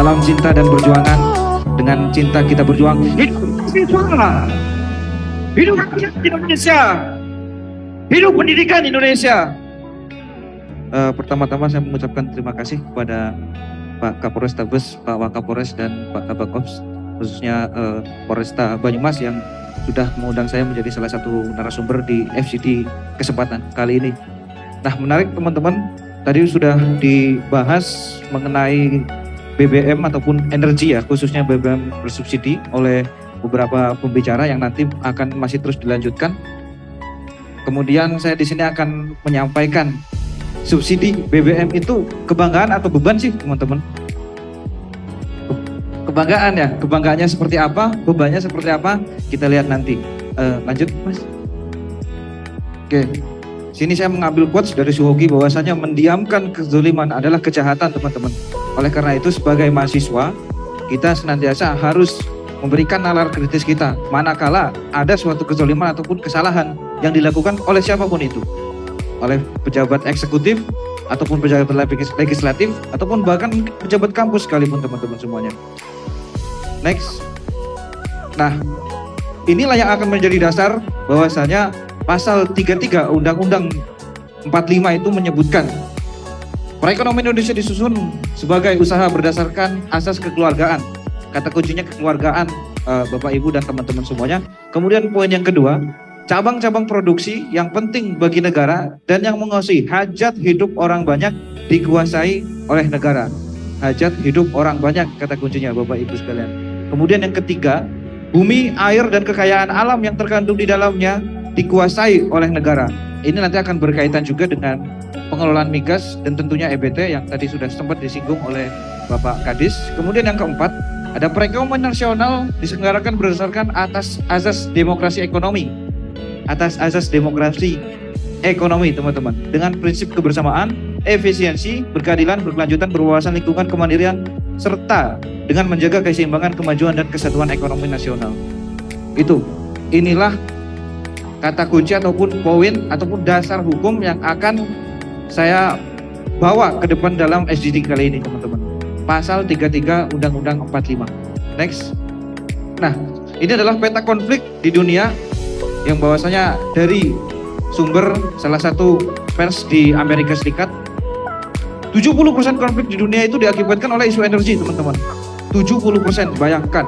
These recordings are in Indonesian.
Salam cinta dan perjuangan. Dengan cinta kita berjuang. Hidup siswa, hidup rakyat Indonesia, hidup pendidikan Indonesia. Pertama-tama saya mengucapkan terima kasih kepada Pak Kapolres Tabes, Pak Wakapolres dan Pak Kabakops, khususnya Polresta Banyumas yang sudah mengundang saya menjadi salah satu narasumber di FCD kesempatan kali ini. Nah, menarik teman-teman, tadi sudah dibahas mengenai BBM ataupun energi ya, khususnya BBM bersubsidi oleh beberapa pembicara yang nanti akan masih terus dilanjutkan. Kemudian saya di sini akan menyampaikan subsidi BBM itu kebanggaan atau beban sih teman-teman? Kebanggaan ya, kebanggaannya seperti apa, bebannya seperti apa, kita lihat nanti. Lanjut Mas. Oke, sini saya mengambil quotes dari Suhoki bahwasanya mendiamkan kezaliman adalah kejahatan teman-teman. Oleh karena itu sebagai mahasiswa, kita senantiasa harus memberikan nalar kritis kita manakala ada suatu kezaliman ataupun kesalahan yang dilakukan oleh siapapun itu. Oleh pejabat eksekutif, ataupun pejabat legislatif, ataupun bahkan pejabat kampus sekalipun teman-teman semuanya. Next. Nah, inilah yang akan menjadi dasar bahwasanya pasal 33 Undang-Undang 45 itu menyebutkan perekonomian Indonesia disusun sebagai usaha berdasarkan asas kekeluargaan. Kata kuncinya kekeluargaan, Bapak Ibu dan teman-teman semuanya. Kemudian poin yang kedua, cabang-cabang produksi yang penting bagi negara dan yang menguasai hajat hidup orang banyak dikuasai oleh negara. Hajat hidup orang banyak, kata kuncinya Bapak Ibu sekalian. Kemudian yang ketiga, bumi, air dan kekayaan alam yang terkandung di dalamnya dikuasai oleh negara. Ini nanti akan berkaitan juga dengan pengelolaan migas dan tentunya EBT yang tadi sudah sempat disinggung oleh Bapak Kadis. Kemudian yang keempat, ada perekonomian nasional diselenggarakan berdasarkan atas azas demokrasi ekonomi. Atas azas demokrasi ekonomi teman-teman, dengan prinsip kebersamaan, efisiensi, berkeadilan, berkelanjutan, berwawasan lingkungan, kemandirian, serta dengan menjaga keseimbangan, kemajuan dan kesatuan ekonomi nasional. Inilah kata kunci ataupun poin ataupun dasar hukum yang akan saya bawa ke depan dalam SDG kali ini teman-teman. Pasal 33 Undang-Undang 45. Next. Nah, ini adalah peta konflik di dunia yang bahwasanya dari sumber salah satu pers di Amerika Serikat, 70% konflik di dunia itu diakibatkan oleh isu energi teman-teman. 70%, bayangkan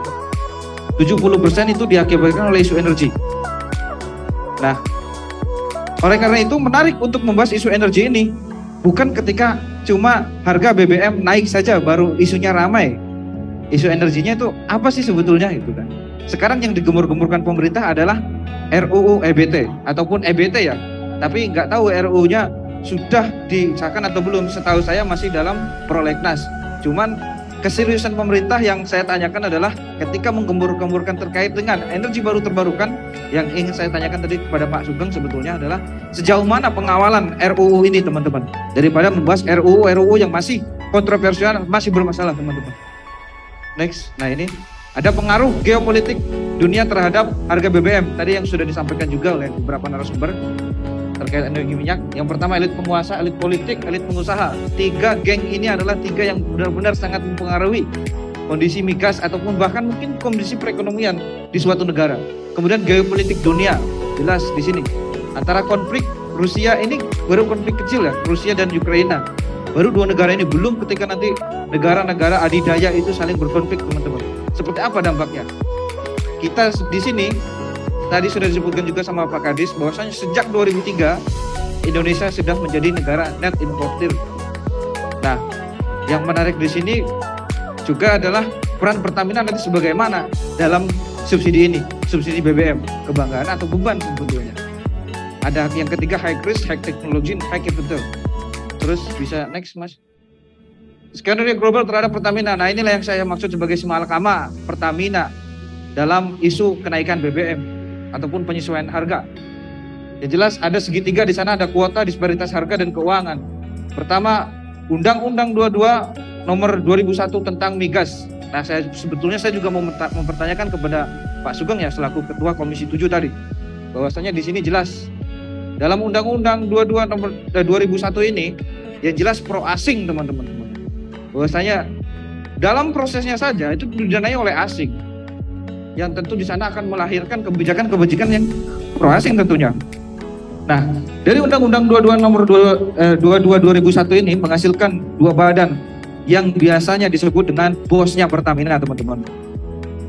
70% itu diakibatkan oleh isu energi. Nah, oleh karena itu menarik untuk membahas isu energi ini, bukan ketika cuma harga BBM naik saja baru isunya ramai. Isu energinya itu apa sih sebetulnya itu kan? Sekarang yang digembur-gemburkan pemerintah adalah RUU EBT ataupun EBT ya. Tapi nggak tahu RUU-nya sudah disahkan atau belum. Setahu saya masih dalam prolegnas. Cuman keseriusan pemerintah yang saya tanyakan adalah ketika menggembur-gemburkan terkait dengan energi baru terbarukan, yang ingin saya tanyakan tadi kepada Pak Sugeng sebetulnya adalah sejauh mana pengawalan RUU ini teman-teman, daripada membahas RUU yang masih kontroversial, masih bermasalah teman-teman. Next. Nah, ini ada pengaruh geopolitik dunia terhadap harga BBM tadi yang sudah disampaikan juga oleh beberapa narasumber terkait energi minyak. Yang pertama, elit penguasa, elit politik, elit pengusaha. Tiga geng ini adalah tiga yang benar-benar sangat mempengaruhi kondisi migas ataupun bahkan mungkin kondisi perekonomian di suatu negara. Kemudian geopolitik dunia, jelas di sini. Antara konflik Rusia ini baru konflik kecil ya, Rusia dan Ukraina. Baru dua negara ini, belum ketika nanti negara-negara adidaya itu saling berkonflik teman-teman. Seperti apa dampaknya? Kita di sini tadi sudah disebutkan juga sama Pak Kadis bahwasanya sejak 2003 Indonesia sudah menjadi negara net importer. Nah, yang menarik di sini juga adalah peran Pertamina nanti sebagaimana dalam subsidi ini, subsidi BBM, kebanggaan atau beban sebetulnya. Ada yang ketiga, high risk, high technology, high capital. Terus bisa next Mas. Skenario global terhadap Pertamina. Nah, inilah yang saya maksud sebagai semalakama Pertamina dalam isu kenaikan BBM ataupun penyesuaian harga. Yang jelas ada segitiga di sana, ada kuota, disparitas harga dan keuangan. Pertama, Undang-Undang 22 Nomor 2001 tentang migas. Nah, sebetulnya saya juga mau mempertanyakan kepada Pak Sugeng ya selaku Ketua Komisi 7 tadi, bahwasanya di sini jelas dalam Undang-Undang 22 Nomor 2001 ini yang jelas pro asing teman-teman. Bahwasanya dalam prosesnya saja itu didanai oleh asing, yang tentu di sana akan melahirkan kebijakan-kebijakan yang pro asing tentunya. Nah, dari Undang-Undang 22 nomor 22 2001 ini menghasilkan dua badan yang biasanya disebut dengan bosnya Pertamina, teman-teman.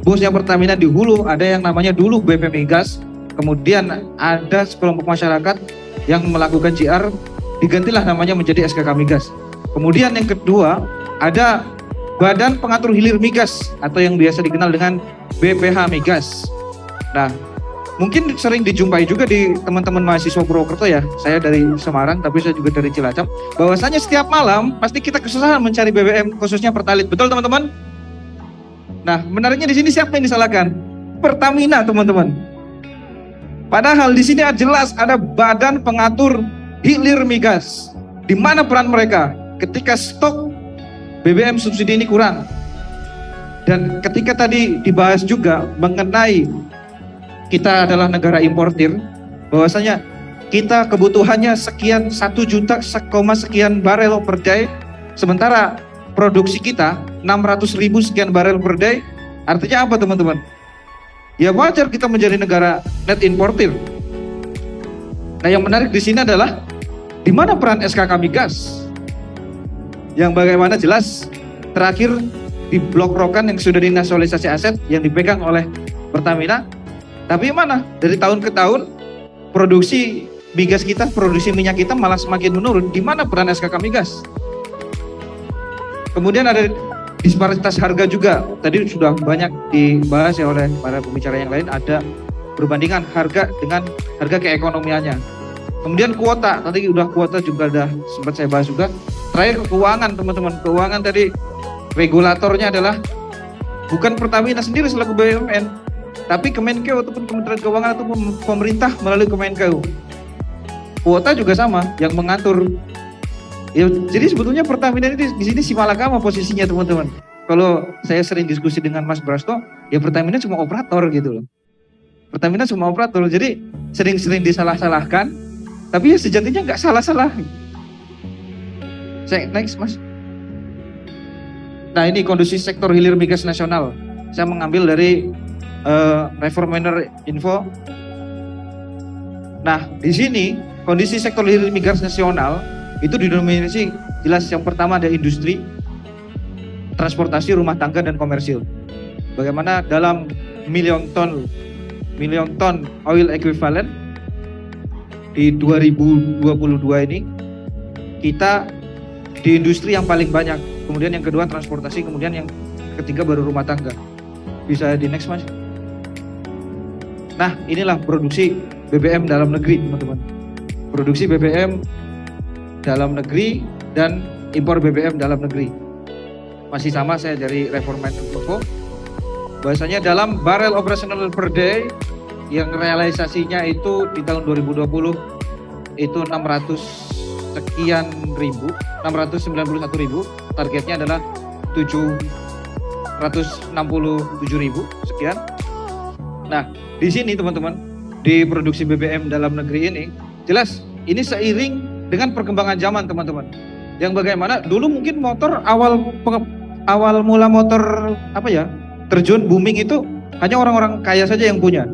Bosnya Pertamina di hulu ada yang namanya dulu BP Migas, kemudian ada sekelompok masyarakat yang melakukan JR, digantilah namanya menjadi SKK Migas. Kemudian yang kedua ada Badan Pengatur Hilir Migas atau yang biasa dikenal dengan BPH Migas. Nah, mungkin sering dijumpai juga di teman-teman mahasiswa Purwokerto ya. Saya dari Semarang tapi saya juga dari Cilacap. Bahwasanya setiap malam pasti kita kesusahan mencari BBM khususnya Pertalite. Betul teman-teman? Nah, menariknya di sini siapa yang disalahkan? Pertamina, teman-teman. Padahal di sini jelas ada Badan Pengatur Hilir Migas. Di mana peran mereka ketika stok BBM subsidi ini kurang? Dan ketika tadi dibahas juga mengenai kita adalah negara importir, bahwasanya kita kebutuhannya sekian 1 juta sekian barel per day, sementara produksi kita 600.000 sekian barel per day. Artinya apa teman-teman? Ya wajar kita menjadi negara net importir. Nah, yang menarik di sini adalah di mana peran SKK Migas? Yang bagaimana jelas terakhir di Blok Rokan yang sudah dinasionalisasi aset yang dipegang oleh Pertamina. Tapi mana? Dari tahun ke tahun produksi migas kita, produksi minyak kita malah semakin menurun. Di mana peran SKK Migas? Kemudian ada disparitas harga juga. Tadi sudah banyak dibahas ya oleh para pembicara yang lain. Ada perbandingan harga dengan harga keekonomiannya. Kemudian kuota, tadi udah kuota juga udah sempat saya bahas juga. Terakhir keuangan teman-teman. Keuangan tadi regulatornya adalah bukan Pertamina sendiri selaku BUMN, tapi Kemenkeu ataupun Kementerian Keuangan ataupun pemerintah melalui Kemenkeu. Kuota juga sama yang mengatur. Ya, jadi sebetulnya Pertamina ini di sini si malakama posisinya teman-teman. Kalau saya sering diskusi dengan Mas Brasto, ya Pertamina cuma operator gitu loh. Pertamina cuma operator, jadi sering-sering disalah-salahkan, tapi ya sejatinya nggak salah-salah. Saya next Mas. Nah, ini kondisi sektor hilir migas nasional. Saya mengambil dari Reformer Info. Nah, di sini kondisi sektor hilir migas nasional itu didominasi jelas yang pertama ada industri, transportasi, rumah tangga dan komersil. Bagaimana dalam million ton oil equivalent di 2022 ini kita di industri yang paling banyak, kemudian yang kedua transportasi, kemudian yang ketiga baru rumah tangga. Bisa di next Mas. Nah, inilah produksi BBM dalam negeri teman-teman. Produksi BBM dalam negeri dan impor BBM dalam negeri. Masih sama saya dari Reformer Info. Bahwasanya dalam barel operasional per day yang realisasinya itu di tahun 2020 itu 691.000, targetnya adalah 767.000 sekian. Nah, di sini teman-teman, di produksi BBM dalam negeri ini jelas ini seiring dengan perkembangan zaman teman-teman. Yang bagaimana dulu mungkin motor awal mula motor terjun booming itu hanya orang-orang kaya saja yang punya.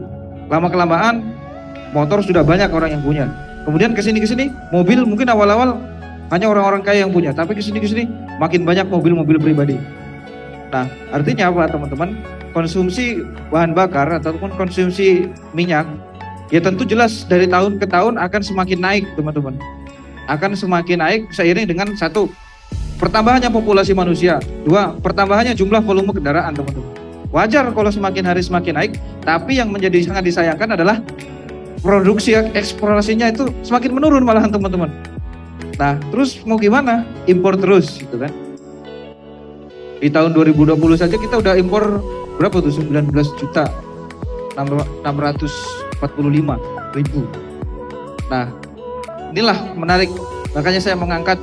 Lama-kelamaan motor sudah banyak orang yang punya. Kemudian kesini mobil mungkin awal-awal hanya orang-orang kaya yang punya, tapi kesini makin banyak mobil-mobil pribadi. Nah, artinya apa teman-teman? Konsumsi bahan bakar ataupun konsumsi minyak ya tentu jelas dari tahun ke tahun akan semakin naik teman-teman. Akan semakin naik seiring dengan satu, pertambahannya populasi manusia, dua, pertambahannya jumlah volume kendaraan teman-teman. Wajar kalau semakin hari semakin naik, tapi yang menjadi sangat disayangkan adalah produksi eksplorasinya itu semakin menurun malahan teman-teman. Nah, terus mau gimana? Impor terus gitu kan. Di tahun 2020 saja kita udah impor berapa tuh? 19.645.000. Nah, inilah menarik. Makanya saya mengangkat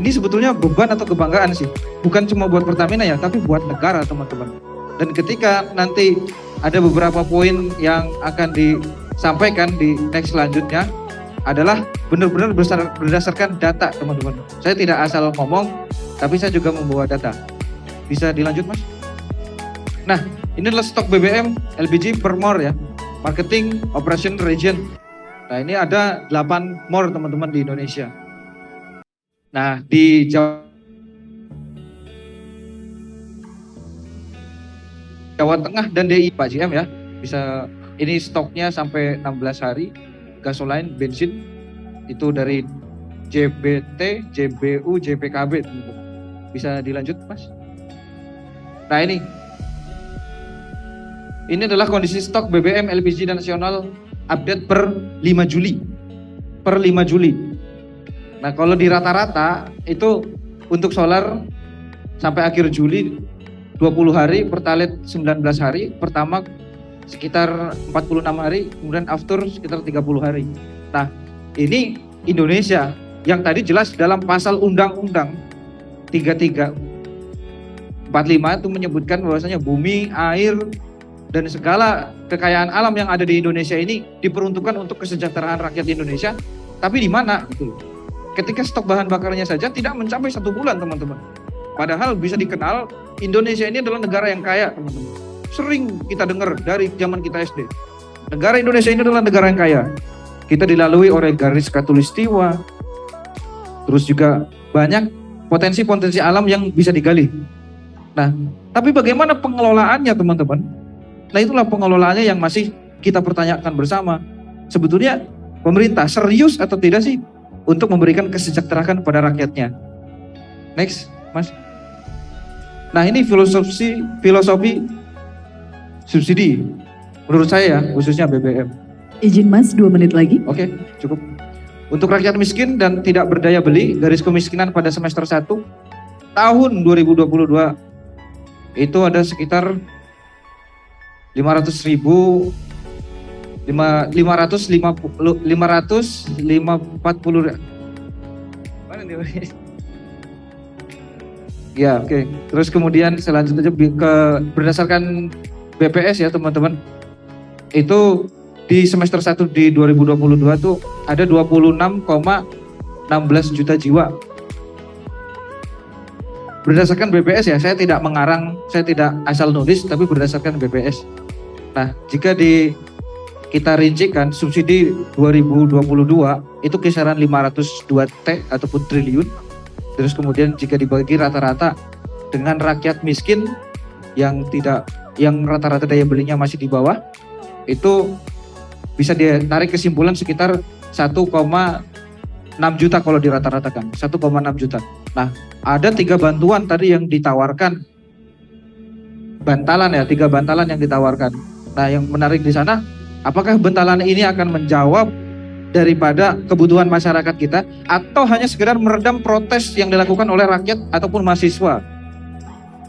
ini sebetulnya beban atau kebanggaan sih. Bukan cuma buat Pertamina ya, tapi buat negara teman-teman. Dan ketika nanti ada beberapa poin yang akan disampaikan di next selanjutnya adalah benar-benar berdasarkan data teman-teman. Saya tidak asal ngomong, tapi saya juga membawa data. Bisa dilanjut Mas. Nah, ini adalah stok BBM LPG per MOR ya. Marketing Operation Region. Nah, ini ada 8 MOR teman-teman di Indonesia. Nah, di Jawa Tengah dan DI Pak JM ya. Bisa ini stoknya sampai 16 hari. Gasoline, bensin itu dari JBT, JBU, JPKB teman-teman. Bisa dilanjut Mas. Nah, ini adalah kondisi stok BBM LPG nasional update per 5 Juli. Per 5 Juli. Nah, kalau di rata-rata itu untuk solar sampai akhir Juli 20 hari, Pertalite 19 hari, pertama sekitar 46 hari, kemudian after sekitar 30 hari. Nah, ini Indonesia yang tadi jelas dalam pasal Undang-Undang 3345 itu menyebutkan bahwasanya bumi, air, dan segala kekayaan alam yang ada di Indonesia ini diperuntukkan untuk kesejahteraan rakyat Indonesia. Tapi di mana gitu? Ketika stok bahan bakarnya saja tidak mencapai 1 bulan teman-teman. Padahal bisa dikenal Indonesia ini adalah negara yang kaya teman-teman. Sering kita dengar dari zaman kita SD. Negara Indonesia ini adalah negara yang kaya. Kita dilalui oleh garis khatulistiwa. Terus juga banyak potensi-potensi alam yang bisa digali. Nah, tapi bagaimana pengelolaannya teman-teman? Nah, itulah pengelolaannya yang masih kita pertanyakan bersama. Sebetulnya pemerintah serius atau tidak sih untuk memberikan kesejahteraan kepada rakyatnya? Next, Mas. Nah, ini filosofi subsidi menurut saya ya, khususnya BBM. Izin Mas, 2 menit lagi. Oke, cukup. Untuk rakyat miskin dan tidak berdaya beli, garis kemiskinan pada semester 1 tahun 2022 itu ada sekitar 540 mana nih? Ya, oke. Terus kemudian selanjutnya berdasarkan BPS ya teman-teman. Itu di semester 1 di 2022 tuh ada 26,16 juta jiwa. Berdasarkan BPS ya, saya tidak mengarang, saya tidak asal nulis, tapi berdasarkan BPS. Nah, jika kita rincikan subsidi 2022 itu kisaran 502 T ataupun triliun. Terus kemudian jika dibagi rata-rata dengan rakyat miskin yang rata-rata daya belinya masih di bawah, itu bisa ditarik kesimpulan sekitar 1,6 juta kalau dirata-ratakan, 1,6 juta. Nah, ada 3 bantuan tadi yang ditawarkan, bantalan ya, 3 bantalan yang ditawarkan. Nah, yang menarik di sana, apakah bantalan ini akan menjawab daripada kebutuhan masyarakat kita atau hanya sekedar meredam protes yang dilakukan oleh rakyat ataupun mahasiswa?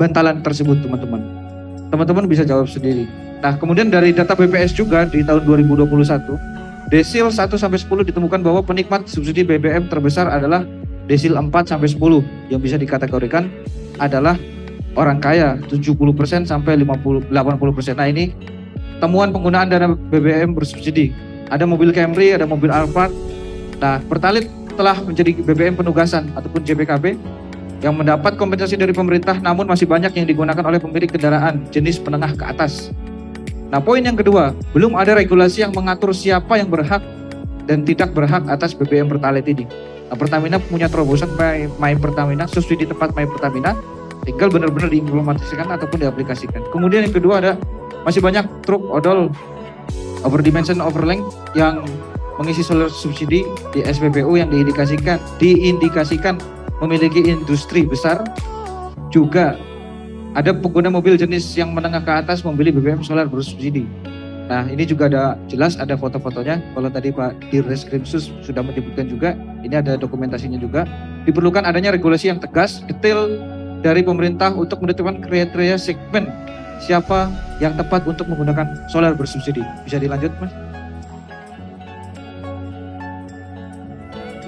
Bantalan tersebut teman-teman. Teman-teman bisa jawab sendiri. Nah, kemudian dari data BPS juga di tahun 2021, desil 1 sampai 10 ditemukan bahwa penikmat subsidi BBM terbesar adalah desil 4 sampai 10 yang bisa dikategorikan adalah orang kaya 70% sampai 80%. Nah, ini temuan penggunaan dana BBM bersubsidi. Ada mobil Camry, ada mobil Alphard. Nah, Pertalite telah menjadi BBM penugasan ataupun JPKB yang mendapat kompensasi dari pemerintah, namun masih banyak yang digunakan oleh pemilik kendaraan jenis menengah ke atas. Nah, poin yang kedua, belum ada regulasi yang mengatur siapa yang berhak dan tidak berhak atas BBM Pertalite ini. Nah, Pertamina punya terobosan My Pertamina, subsidi tepat My Pertamina, tinggal benar-benar diimplementasikan ataupun diaplikasikan. Kemudian yang kedua ada masih banyak truk odol overdimension overlength yang mengisi solar subsidi di SPBU yang diindikasikan memiliki industri besar. Juga ada pengguna mobil jenis yang menengah ke atas membeli BBM solar bersubsidi. Nah, ini juga ada jelas, ada foto-fotonya. Kalau tadi Pak Dirreskrimsus sudah menyebutkan juga, ini ada dokumentasinya juga. Diperlukan adanya regulasi yang tegas, detail dari pemerintah untuk menentukan kriteria segmen siapa yang tepat untuk menggunakan solar bersubsidi. Bisa dilanjut, Mas?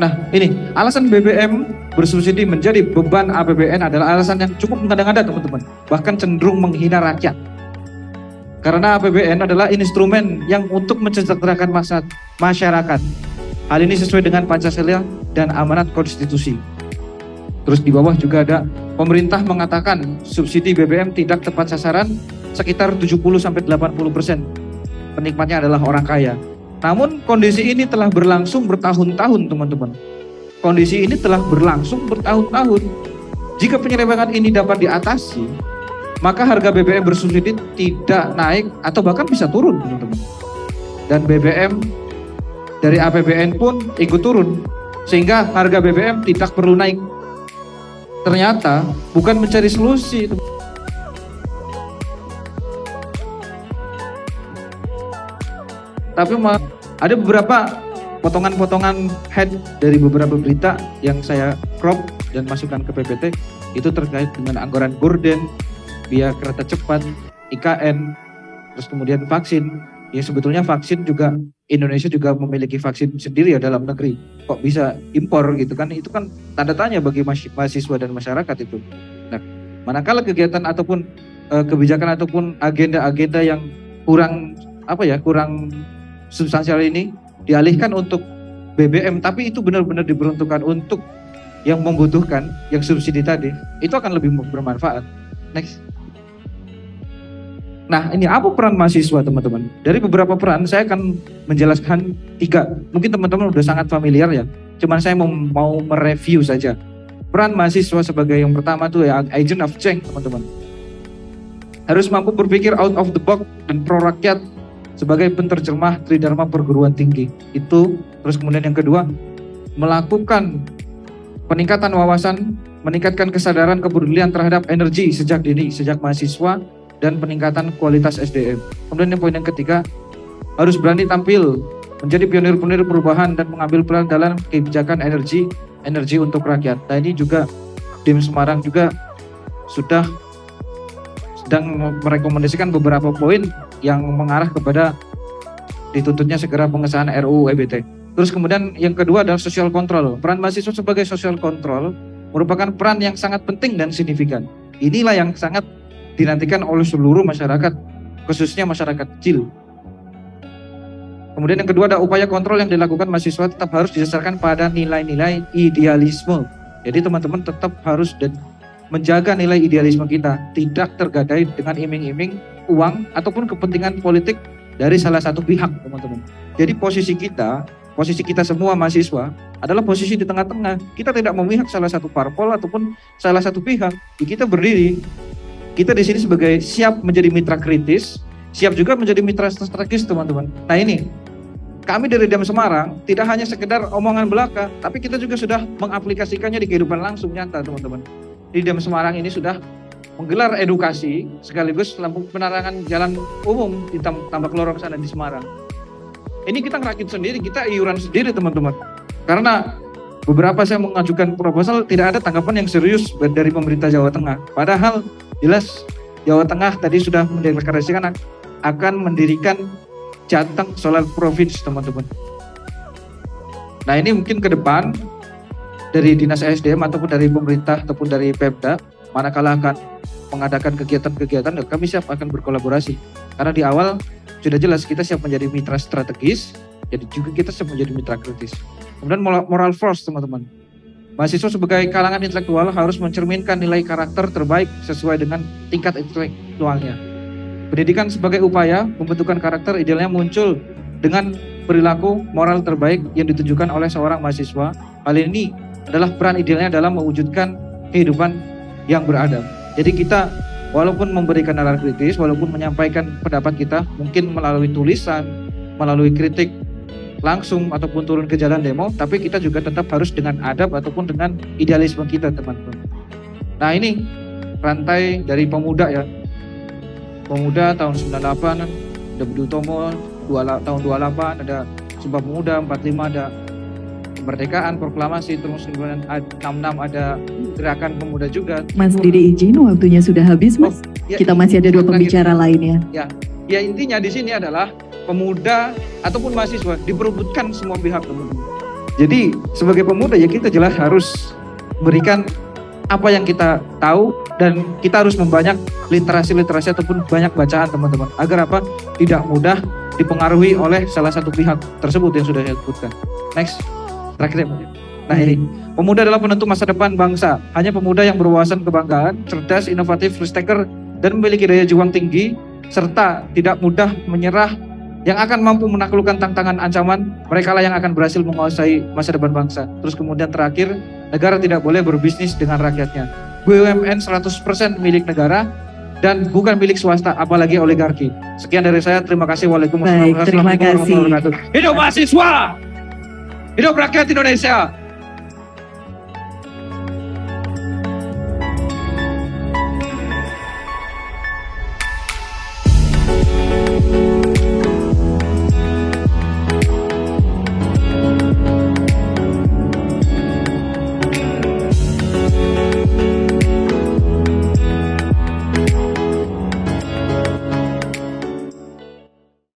Nah, ini alasan BBM bersubsidi menjadi beban APBN adalah alasan yang cukup mengada-ngada teman-teman, bahkan cenderung menghina rakyat. Karena APBN adalah instrumen yang untuk mensejahterakan masyarakat. Hal ini sesuai dengan Pancasila dan amanat konstitusi. Terus di bawah juga ada pemerintah mengatakan subsidi BBM tidak tepat sasaran sekitar 70-80%. Penikmatnya adalah orang kaya. Namun kondisi ini telah berlangsung bertahun-tahun teman-teman. Kondisi ini telah berlangsung bertahun-tahun. Jika penyelewengan ini dapat diatasi, maka harga BBM bersubsidi tidak naik atau bahkan bisa turun teman-teman. Dan BBM dari APBN pun ikut turun. Sehingga harga BBM tidak perlu naik. Ternyata bukan mencari solusi. Tapi ada beberapa potongan-potongan head dari beberapa berita yang saya crop dan masukkan ke PPT. Itu terkait dengan anggaran gorden, biaya kereta cepat, IKN, terus kemudian vaksin. Ya sebetulnya vaksin juga Indonesia juga memiliki vaksin sendiri ya dalam negeri. Kok bisa impor gitu kan? Itu kan tanda tanya bagi mahasiswa dan masyarakat itu. Nah, manakala kegiatan ataupun kebijakan ataupun agenda-agenda yang kurang kurang substansial ini dialihkan untuk BBM, tapi itu benar-benar diperuntukkan untuk yang membutuhkan, yang subsidi tadi, itu akan lebih bermanfaat. Next. Nah, ini apa peran mahasiswa teman-teman? Dari beberapa peran saya akan menjelaskan 3. Mungkin teman-teman udah sangat familiar ya. Cuman saya mau mereview saja. Peran mahasiswa sebagai yang pertama tuh ya agent of change teman-teman. Harus mampu berpikir out of the box dan pro rakyat sebagai penerjemah tridharma perguruan tinggi. Itu terus kemudian yang kedua melakukan peningkatan wawasan, meningkatkan kesadaran kepedulian terhadap energi sejak dini, sejak mahasiswa, dan peningkatan kualitas SDM. Kemudian yang poin yang ketiga, harus berani tampil menjadi pionir-pionir perubahan dan mengambil peran dalam kebijakan energi untuk rakyat. Nah ini juga DIM Semarang juga sudah sedang merekomendasikan beberapa poin yang mengarah kepada dituntutnya segera pengesahan RUU EBT. Terus kemudian yang kedua adalah social control. Peran mahasiswa sebagai social control merupakan peran yang sangat penting dan signifikan. Inilah yang sangat dinantikan oleh seluruh masyarakat, khususnya masyarakat kecil. Kemudian yang kedua ada upaya kontrol yang dilakukan mahasiswa tetap harus didasarkan pada nilai-nilai idealisme. Jadi teman-teman tetap harus menjaga nilai idealisme kita, tidak tergadai dengan iming-iming uang ataupun kepentingan politik dari salah satu pihak, teman-teman. Jadi posisi kita semua mahasiswa adalah posisi di tengah-tengah. Kita tidak memihak salah satu parpol ataupun salah satu pihak. Kita berdiri. Kita di sini sebagai siap menjadi mitra kritis, siap juga menjadi mitra strategis, teman-teman. Nah ini, kami dari DIM Semarang tidak hanya sekedar omongan belaka, tapi kita juga sudah mengaplikasikannya di kehidupan langsung nyata, teman-teman. Di DIM Semarang ini sudah menggelar edukasi sekaligus lampu penerangan jalan umum di Tambak Lorong sana di Semarang. Ini kita ngerakit sendiri, kita iuran sendiri, teman-teman. Karena beberapa saya mengajukan proposal tidak ada tanggapan yang serius dari pemerintah Jawa Tengah. Padahal jelas Jawa Tengah tadi sudah mendeklarasikan akan mendirikan Jateng Solar Province, teman-teman. Nah ini mungkin ke depan dari Dinas SDM ataupun dari pemerintah ataupun dari Pemda, manakala akan mengadakan kegiatan-kegiatan, kami siap akan berkolaborasi. Karena di awal sudah jelas kita siap menjadi mitra strategis, jadi juga kita siap menjadi mitra kritis. Kemudian moral force, teman-teman. Mahasiswa sebagai kalangan intelektual harus mencerminkan nilai karakter terbaik sesuai dengan tingkat intelektualnya. Pendidikan sebagai upaya pembentukan karakter idealnya muncul dengan perilaku moral terbaik yang ditunjukkan oleh seorang mahasiswa. Hal ini adalah peran idealnya dalam mewujudkan kehidupan yang beradab. Jadi kita walaupun memberikan nalar kritis, walaupun menyampaikan pendapat kita mungkin melalui tulisan, melalui kritik langsung ataupun turun ke jalan demo, tapi kita juga tetap harus dengan adab ataupun dengan idealisme kita, teman-teman. Nah ini rantai dari pemuda ya. Pemuda tahun 98 ada Budi Utomo, tahun 28 ada Sumpah Pemuda, 45 ada kemerdekaan, proklamasi, terus kemudian 66 ada gerakan pemuda juga. Mas Didi izin waktunya sudah habis, Mas. Ya, kita masih ada 2 pembicara lainnya. Ya intinya di sini adalah pemuda ataupun mahasiswa diperebutkan semua pihak, teman-teman. Jadi sebagai pemuda ya kita jelas harus berikan apa yang kita tahu dan kita harus membanyak literasi ataupun banyak bacaan, teman-teman, agar apa tidak mudah dipengaruhi oleh salah satu pihak tersebut yang sudah saya sebutkan. Next, terakhir ya. Nah ini, pemuda adalah penentu masa depan bangsa. Hanya pemuda yang berwawasan kebangsaan, cerdas, inovatif, risk taker, dan memiliki daya juang tinggi, serta tidak mudah menyerah, yang akan mampu menaklukkan tantangan ancaman, mereka lah yang akan berhasil menguasai masa depan bangsa. Terus kemudian terakhir, negara tidak boleh berbisnis dengan rakyatnya. BUMN 100% milik negara dan bukan milik swasta, apalagi oligarki. Sekian dari saya, terima kasih. Waalaikumsalam Baik, terima warahmatullahi kasih. wabarakatuh. Hidup mahasiswa! Hidup rakyat Indonesia!